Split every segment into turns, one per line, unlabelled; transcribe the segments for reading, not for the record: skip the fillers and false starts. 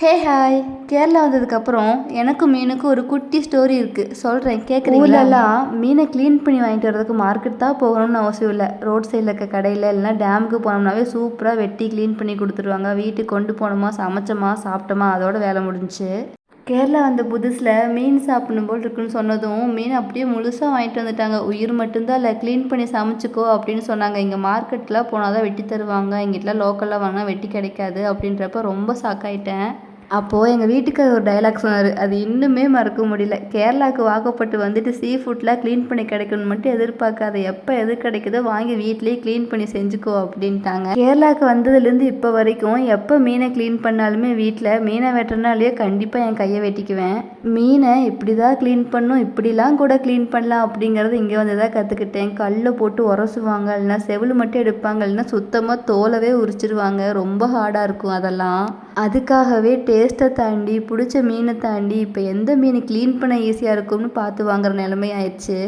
Hey hi! Kerala வந்ததுக்கப்புறம் எனக்கும் மீனுக்கும் ஒரு குட்டி ஸ்டோரி இருக்குது, சொல்கிறேன் கேட்குறீங்களா? ஊர்லலாம் மீனை க்ளீன் பண்ணி வாங்கிட்டு வரதுக்கு மார்க்கெட் தான் போகணும்னு அவசியம் இல்லை. ரோட் சைடில் இருக்க கடையில் இல்லைனா டேமுக்கு போனோம்னாவே சூப்பராக வெட்டி க்ளீன் பண்ணி கொடுத்துருவாங்க. வீட்டுக்கு கொண்டு போனோமா, சமைச்சோமா, சாப்பிட்டோமா, அதோட வேலை முடிஞ்சிச்சு. கேரளா வந்த புதுசில் மீன் சாப்பிடணும் போல் இருக்குன்னு சொன்னதும் மீன் அப்படியே முழுசாக வாங்கிட்டு வந்துட்டாங்க. உயிர் மட்டும்தான் இல்லை, க்ளீன் பண்ணி சமைச்சிக்கோ அப்படின்னு சொன்னாங்க. இங்கே மார்க்கெட்டில் போனால் தான் வெட்டி தருவாங்க, எங்கிட்டலாம் லோக்கலில் வாங்கினா வெட்டி கிடைக்காது அப்படின்றப்ப ரொம்ப ஷாக்காயிட்டேன். அப்போது எங்கள் வீட்டுக்காரர் ஒரு டைலாக் சொன்னார், அது இன்னுமே மறக்க முடியல. கேரளாவுக்கு வாக்கப்பட்டு வந்துட்டு சீ ஃபுட்லாம் க்ளீன் பண்ணி கிடைக்கணும்னு மட்டும் எதிர்பார்க்காத, எப்போ எது கிடைக்குதோ வாங்கி வீட்லேயே க்ளீன் பண்ணி செஞ்சுக்கோ அப்படின்ட்டாங்க. கேரளாவுக்கு வந்ததுலேருந்து இப்போ வரைக்கும் எப்போ மீனை க்ளீன் பண்ணாலுமே வீட்டில் மீனை வெட்டுறனாலேயே கண்டிப்பாக என் கையை வெட்டிக்குவேன். மீனை இப்படி தான் க்ளீன் பண்ணணும், இப்படிலாம் கூட க்ளீன் பண்ணலாம் அப்படிங்கிறது இங்கே வந்து தான் கற்றுக்கிட்டேன். கல்லில் போட்டு உரசுவாங்க, இல்லைனா செவில் மட்டும் எடுப்பாங்க, இல்லைனா சுத்தமாக தோலவே உரிச்சிருவாங்க. ரொம்ப ஹார்டாக இருக்கும் அதெல்லாம். அதுக்காகவே டேஸ்ட்டை தாண்டி பிடிச்ச மீனை தாண்டி இப்போ எந்த மீன் க்ளீன் பண்ண ஈஸியாக இருக்கும்னு பார்த்து வாங்குற நிலைமை ஆயிடுச்சு.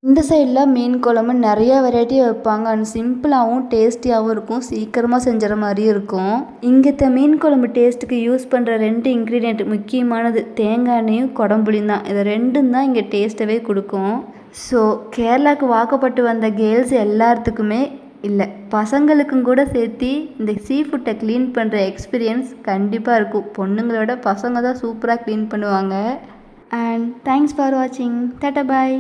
இந்த சைடில் மீன் குழம்பு நிறையா வெரைட்டி வைப்பாங்க. அண்ட் சிம்பிளாகவும் டேஸ்டியாகவும் இருக்கும், சீக்கிரமாக செஞ்சுற மாதிரியும் இருக்கும். இங்கத்த மீன் குழம்பு டேஸ்ட்டுக்கு யூஸ் பண்ணுற 2 இன்க்ரீடியண்ட் முக்கியமானது தேங்காய் எண்ணெயும் குடம்புளியும் தான். இதை ரெண்டும் தான் இங்கே டேஸ்ட்டவே கொடுக்கும். ஸோ கேரளாவுக்கு வாக்கப்பட்டு வந்த கேர்ள்ஸ் எல்லாத்துக்குமே இல்லை, பசங்களுக்கும் கூட சேர்த்து இந்த சீ ஃபுட்டை க்ளீன் பண்ணுற எக்ஸ்பீரியன்ஸ் கண்டிப்பாக இருக்கும். பொண்ணுங்களோட பசங்க தான் சூப்பராக க்ளீன் பண்ணுவாங்க. அண்ட் தேங்க்ஸ் ஃபார் வாட்சிங். டாட்டா பாய்.